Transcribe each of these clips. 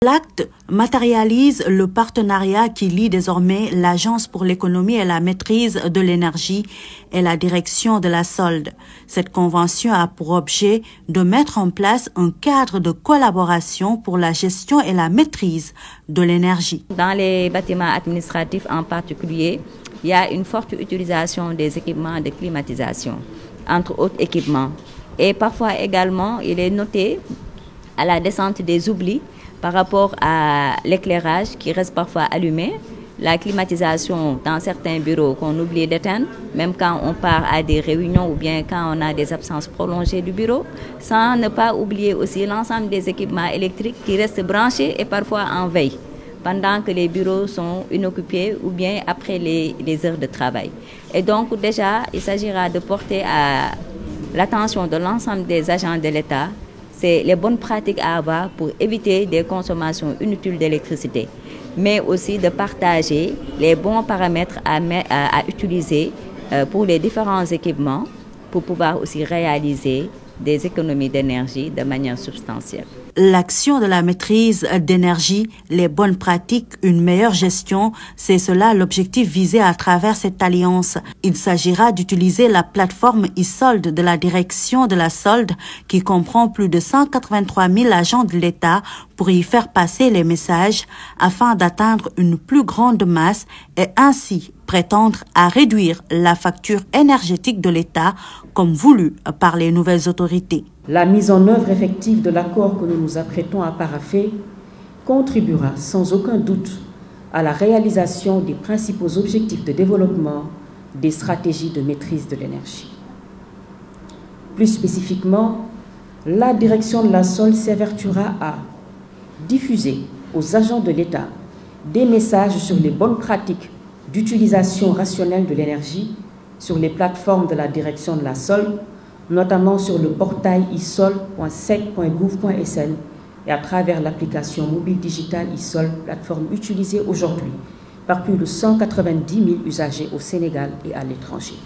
L'acte matérialise le partenariat qui lie désormais l'Agence pour l'économie et la maîtrise de l'énergie et la direction de la solde. Cette convention a pour objet de mettre en place un cadre de collaboration pour la gestion et la maîtrise de l'énergie. Dans les bâtiments administratifs en particulier, il y a une forte utilisation des équipements de climatisation, entre autres équipements. Et parfois également, il est noté à la descente des oublis par rapport à l'éclairage qui reste parfois allumé, la climatisation dans certains bureaux qu'on oublie d'éteindre, même quand on part à des réunions ou bien quand on a des absences prolongées du bureau, sans ne pas oublier aussi l'ensemble des équipements électriques qui restent branchés et parfois en veille, pendant que les bureaux sont inoccupés ou bien après les heures de travail. Et donc déjà, il s'agira de porter à l'attention de l'ensemble des agents de l'État. C'est les bonnes pratiques à avoir pour éviter des consommations inutiles d'électricité, mais aussi de partager les bons paramètres à utiliser pour les différents équipements pour pouvoir aussi réaliser des économies d'énergie de manière substantielle. L'action de la maîtrise d'énergie, les bonnes pratiques, une meilleure gestion, c'est cela l'objectif visé à travers cette alliance. Il s'agira d'utiliser la plateforme e-solde de la direction de la solde qui comprend plus de 183 000 agents de l'État pour y faire passer les messages afin d'atteindre une plus grande masse et ainsi prétendre à réduire la facture énergétique de l'État comme voulu par les nouvelles autorités. La mise en œuvre effective de l'accord que nous nous apprêtons à parapher contribuera sans aucun doute à la réalisation des principaux objectifs de développement des stratégies de maîtrise de l'énergie. Plus spécifiquement, la direction de la solde s'évertuera à diffuser aux agents de l'État des messages sur les bonnes pratiques d'utilisation rationnelle de l'énergie sur les plateformes de la direction de la solde, notamment sur le portail isol.sec.gouv.sn et à travers l'application mobile digitale isol, plateforme utilisée aujourd'hui par plus de 190 000 usagers au Sénégal et à l'étranger.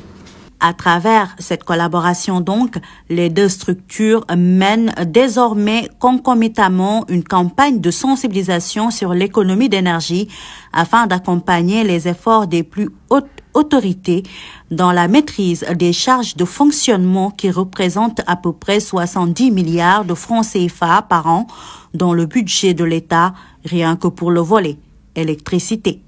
À travers cette collaboration donc, les deux structures mènent désormais concomitamment une campagne de sensibilisation sur l'économie d'énergie afin d'accompagner les efforts des plus hautes autorités dans la maîtrise des charges de fonctionnement qui représentent à peu près 70 milliards de francs CFA par an dans le budget de l'État, rien que pour le volet électricité.